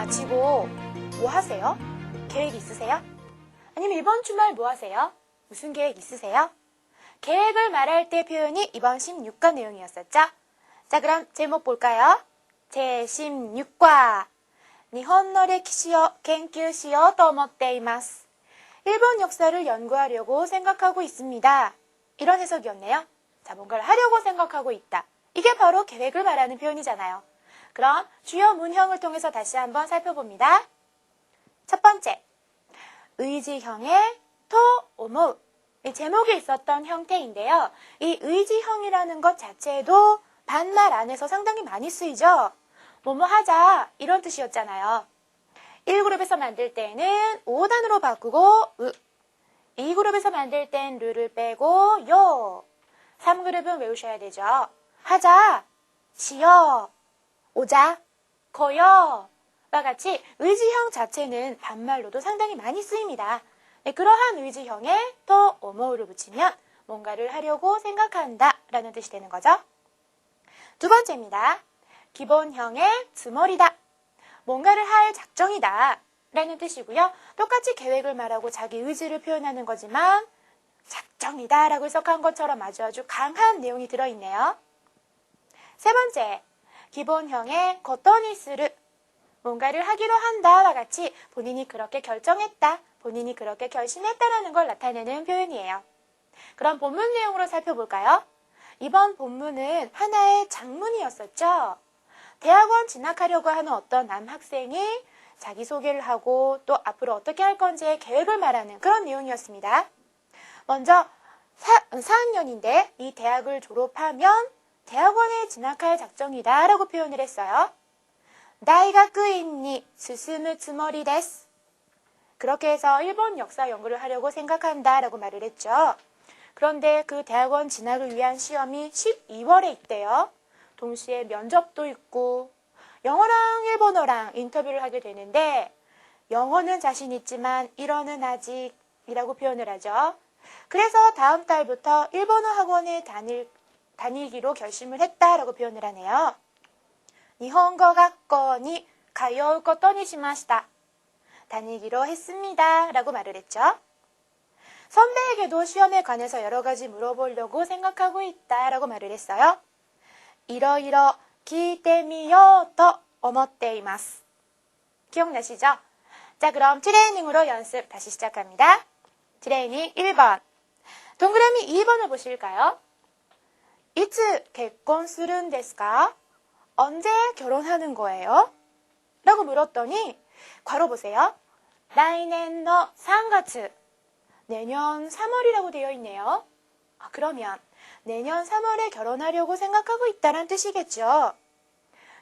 마치고 뭐 하세요? 계획 있으세요? 아니면 이번 주말 뭐 하세요? 무슨 계획 있으세요? 계획을 말할 때 표현이 이번 16과 내용이었었죠? 자, 그럼 제목 볼까요? 제16과 일본歴史を研究しようと思っています. 일본 역사를 연구하려고 생각하고 있습니다. 이런 해석이었네요. 자, 뭔가를 하려고 생각하고 있다. 이게 바로 계획을 말하는 표현이잖아요. 그럼 주요 문형을 통해서 다시 한번 살펴봅니다. 첫 번째, 의지형의 토 오모우. 이 제목에 있었던 형태인데요. 이 의지형이라는 것 자체도 반말 안에서 상당히 많이 쓰이죠. 뭐뭐 하자 이런 뜻이었잖아요. 1그룹에서 만들 때는 5단으로 바꾸고 으. 2그룹에서 만들 땐 르를 빼고 요. 3그룹은 외우셔야 되죠. 하자, 지어, 오자, 거여. 와 같이 의지형 자체는 반말로도 상당히 많이 쓰입니다. 네, 그러한 의지형에 또 오모우를 붙이면 뭔가를 하려고 생각한다 라는 뜻이 되는 거죠. 두 번째입니다. 기본형의 즈머리다. 뭔가를 할 작정이다 라는 뜻이고요. 똑같이 계획을 말하고 자기 의지를 표현하는 거지만 작정이다 라고 해석한 것처럼 아주 강한 내용이 들어있네요. 세 번째, 기본형의 고토니스르. 뭔가를 하기로 한다와 같이 본인이 그렇게 결정했다, 본인이 그렇게 결심했다라는 걸 나타내는 표현이에요. 그럼 본문 내용으로 살펴볼까요? 이번 본문은 하나의 장문이었었죠. 대학원 진학하려고 하는 어떤 남학생이 자기소개를 하고 또 앞으로 어떻게 할 건지의 계획을 말하는 그런 내용이었습니다. 먼저 4학년인데 이 대학을 졸업하면 대학원에 진학할 작정이다 라고 표현을 했어요. 다이가쿠인니 스스무 츠모리 데스. 그렇게 해서 일본 역사 연구를 하려고 생각한다 라고 말을 했죠. 그런데 그 대학원 진학을 위한 시험이 12월에 있대요. 동시에 면접도 있고 영어랑 일본어랑 인터뷰를 하게 되는데 영어는 자신 있지만 일어는 아직이라고 표현을 하죠. 그래서 다음 달부터 일본어 학원에 다니기로 결심을 했다라고 표현을 하네요. 일본어 학원에 가요우 것도にしました. 다니기로 했습니다 라고 말을 했죠. 선배에게도 시험에 관해서 여러 가지 물어보려고 생각하고 있다 라고 말을 했어요. いろいろ聞いてみようと思っています. 기억나시죠? 자, 그럼 트레이닝으로 연습 다시 시작합니다. 트레이닝 1번. 동그라미 2번을 보실까요? いつ結婚するんですか? 언제 결혼하는 거예요? 라고 물었더니 괄호 보세요. 来年の3月. 내년 3월이라고 되어 있네요. 그러면 내년 3월에 결혼하려고 생각하고 있다는 뜻이겠죠.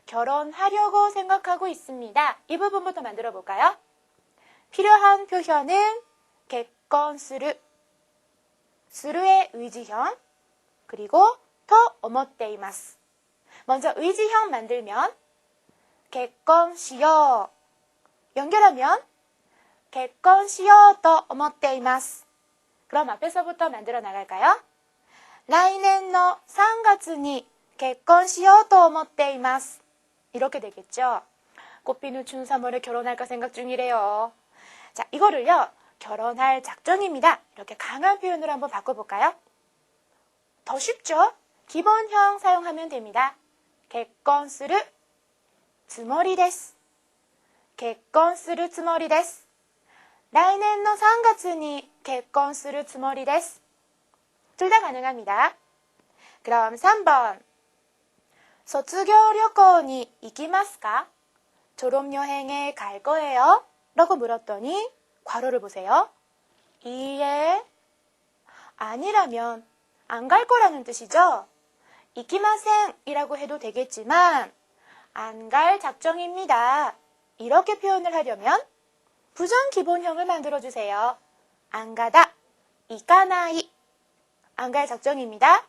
결혼하려고 생각하고 있습니다. 이 부분부터 만들어 볼까요? 필요한 표현은 結婚する, 스루의 의지형, 그리고 と思っています. 먼저 의지형 만들면 結婚しよう. 연결하면 結婚しようと思っています. 그럼 앞에서부터 만들어 나갈까요? 来年の3月に結婚しようと思っています. 이렇게 되겠죠. 꽃피는 준 3월에 결혼할까 생각 중이래요. 자, 이거를요. 결혼할 작정입니다. 이렇게 강한 표현으로 한번 바꿔볼까요? 더 쉽죠? 기본형 사용하면 됩니다. 結婚するつもりです. 結婚するつもりです. 来年の3月に結婚するつもりです. 둘 다 가능합니다. 그럼 3번. 卒業旅行に行きますか? 졸업여행에 갈 거예요? 라고 물었더니 괄호를 보세요. 이에 아니라면 안 갈 거라는 뜻이죠. 이키마센 이라고 해도 되겠지만 안 갈 작정입니다. 이렇게 표현을 하려면 부정 기본형을 만들어주세요. 안 가다, 이까나이. 안 갈 작정입니다.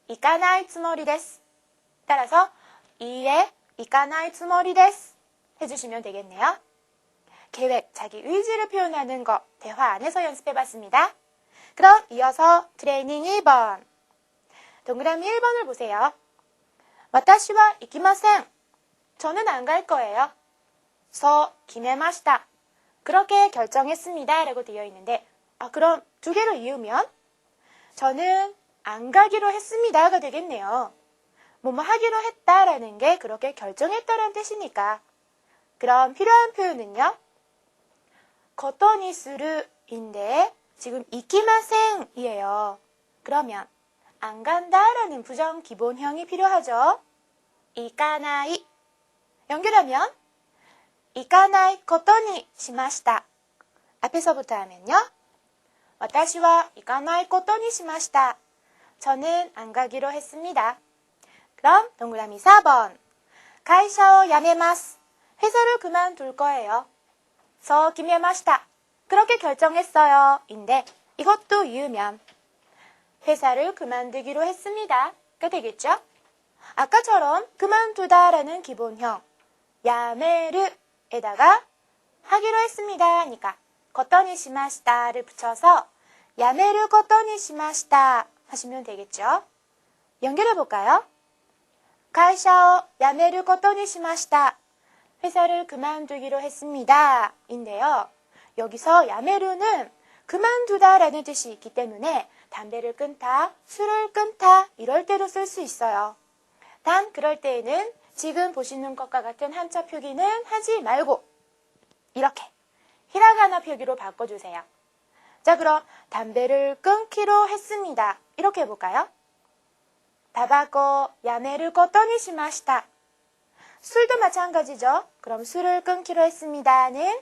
이까나이 츠모리 데스. 따라서 이에 이까나이 츠모리 데스 해주시면 되겠네요. 계획, 자기 의지를 표현하는 거 대화 안에서 연습해봤습니다. 그럼 이어서 트레이닝 1번. 동그라미 1번을 보세요. 私は行きません. 저는 안 갈 거예요. 서 기메마시다. 그렇게 결정했습니다. 라고 되어 있는데, 그럼 두 개를 이으면 저는 안 가기로 했습니다가 되겠네요. 뭐뭐 하기로 했다라는 게 그렇게 결정했다라는 뜻이니까. 그럼 필요한 표현은요? 거토니스르인데 지금 이키마생이에요. 그러면 안 간다라는 부정 기본형이 필요하죠. 이까나이. 연결하면 이까나이 코토니 시마시다. 앞에서부터 하면요. 私は行かないことにしました. 저는 안 가기로 했습니다. 그럼 동그라미 4번. 会社を辞めます. 회사를 그만둘 거예요. そう決めました. 그렇게 결정했어요. 인데 이것도 이으면 회사를 그만두기로 했습니다. 가 되겠죠? 아까처럼 그만두다라는 기본형 야메르에다가 하기로 했습니다 하니까 거토니 시마시다를 붙여서 야메르 거토니 시마시다 하시면 되겠죠? 연결해 볼까요? 会社を辞めることにしました. 회사를 그만두기로 했습니다. 인데요. 여기서 야메르는 그만두다라는 뜻이 있기 때문에 담배를 끊다, 술을 끊다 이럴 때도 쓸 수 있어요. 단 그럴 때에는 지금 보시는 것과 같은 한자 표기는 하지 말고 이렇게 히라가나 표기로 바꿔주세요. 자, 그럼 담배를 끊기로 했습니다. 이렇게 해볼까요? タバコをやめることにしました. 술도 마찬가지죠. 그럼 술을 끊기로 했습니다는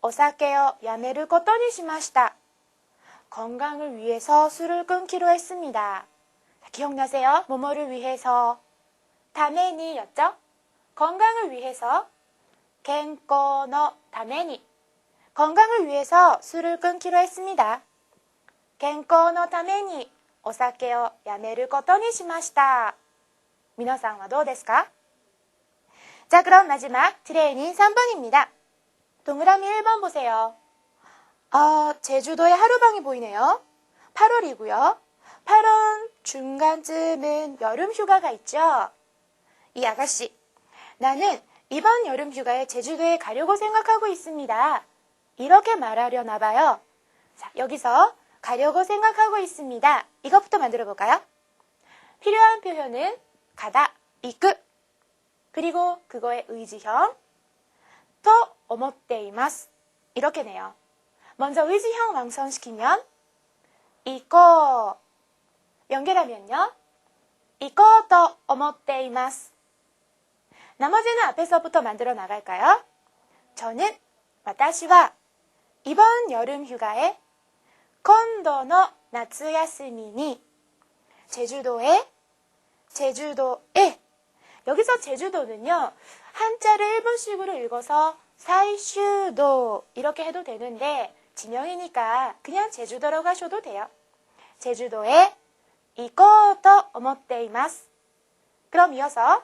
お酒をやめることにしました. 건강을 위해서 술을 끊기로 했습니다. 기억나세요? 뭐뭐를 위해서. 다메니였죠? 건강을 위해서. 健康のために. 건강을 위해서 술을 끊기로 했습니다. 健康のためにお酒をやめることにしました. 皆さんはどうですか? 자, 그럼 마지막 트레이닝 3번입니다. 동그라미 1번 보세요. 제주도에 하루방이 보이네요. 8월이고요. 8월 중간쯤은 여름 휴가가 있죠. 이 아가씨, 나는 이번 여름 휴가에 제주도에 가려고 생각하고 있습니다. 이렇게 말하려나 봐요. 자, 여기서 가려고 생각하고 있습니다. 이것부터 만들어 볼까요? 필요한 표현은 가다, 이끄. 그리고 그거의 의지형 또 오모테이마스 이렇게 내요. 먼저 의지형 완성시키면 이코 연결하면요. 이코토 오모테이마스. 나머지는 앞에서부터 만들어 나갈까요? 저는 私は 이번 여름 휴가에 今度の夏休みに제주도에 여기서 제주도는요. 한자를 일본식으로 읽어서 사이슈도 이렇게 해도 되는데 지명이니까 그냥 제주도라고 하셔도 돼요. 제주도에 行こうと思っています. 그럼 이어서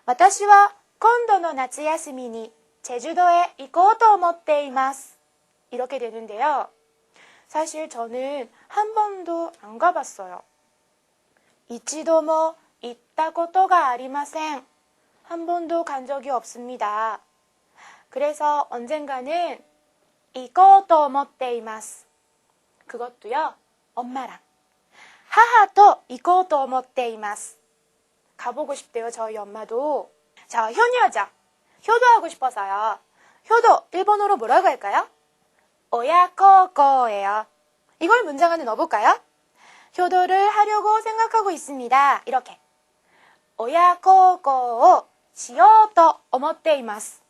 私は今度の夏休みに제주도에 行こうと思っています. 이렇게 되는데요. 사실 저는 한 번도 안 가봤어요. 一度も行ったことがありません. 한 번도 간 적이 없습니다. 그래서 언젠가는 行こうと思っています. 그것도요. 엄마랑 하하도 行こうと思っています. 가보고 싶대요. 저희 엄마도. 자, 효녀죠. 효도하고 싶어서요. 효도 일본어로 뭐라고 할까요? 오야코코예요. 이걸 문장 안에 넣어볼까요? 효도를 하려고 생각하고 있습니다. 이렇게. 오야코코しようと思っています.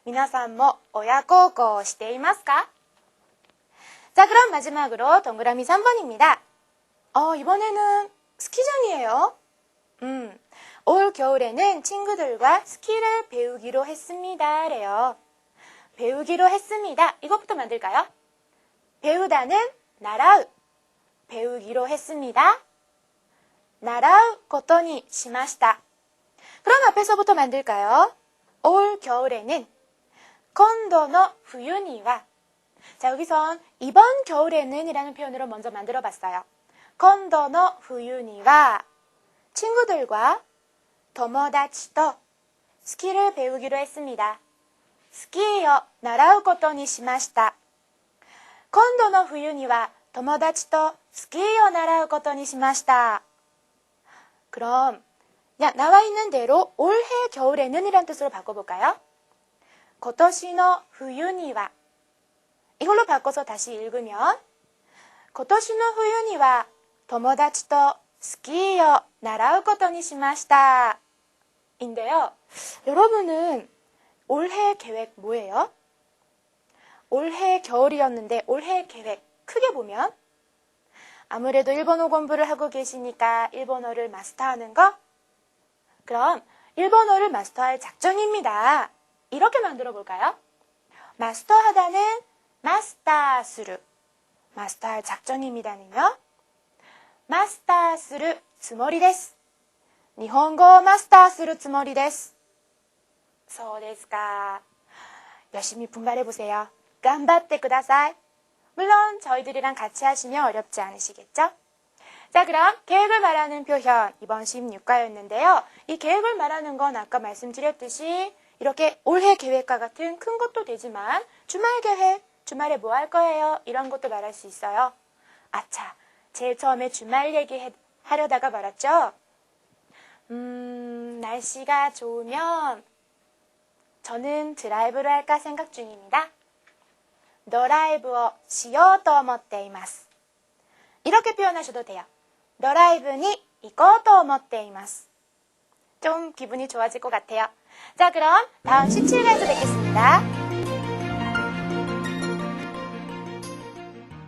皆さんも親孝行をしていますか? 자, 그럼 마지막으로 동그라미 3번입니다. 이번에는 스키장이에요. 올 겨울에는 친구들과 스키를 배우기로 했습니다. 래요. 배우기로 했습니다. 이것부터 만들까요? 배우다는 나라우. 배우기로 했습니다. 나라우 고토니 시마시다. 그럼 앞에서부터 만들까요? 올 겨울에는 콘도노 후유니와. 자, 여기선 이번 겨울에는 이라는 표현으로 먼저 만들어 봤어요. 콘도노 후유니와 친구들과 도모다치도 스키를 배우기로 했습니다. スキーを習うことにしました。今度の冬には友達とスキーを習うことにしました. 그럼 나와 있는 대로 올해 겨울에는 이란 뜻으로 바꿔볼까요? 今年の冬には 이걸로 바꿔서 다시 읽으면 今年の冬には友達とスキーを習うことにしました. 인데요. 여러분은 올해 계획 뭐예요? 올해 겨울이었는데 올해 계획 크게 보면 아무래도 일본어 공부를 하고 계시니까 일본어를 마스터하는 거? 그럼 일본어를 마스터할 작정입니다. 이렇게 만들어 볼까요? 마스터하다는 마스터する 마스터할 작정입니다는요. 마스터するつもりです. 日本語をマスターするつもりです. そうですか. 열심히 분발해 보세요. 頑張ってください. 물론 저희들이랑 같이 하시면 어렵지 않으시겠죠? 자, 그럼 계획을 말하는 표현 이번 16과였는데요. 이 계획을 말하는 건 아까 말씀드렸듯이 이렇게 올해 계획과 같은 큰 것도 되지만 주말 계획, 주말에 뭐 할 거예요? 이런 것도 말할 수 있어요. 아차, 제일 처음에 주말 얘기하려다가 말았죠? 날씨가 좋으면 저는 드라이브를 할까 생각 중입니다. 드라이브를 しようと思っています. 이렇게 표현하셔도 돼요. 드라이브に行こうと思っています. 좀 기분이 좋아질 것 같아요. 자, 그럼 다음 17회에서 뵙겠습니다.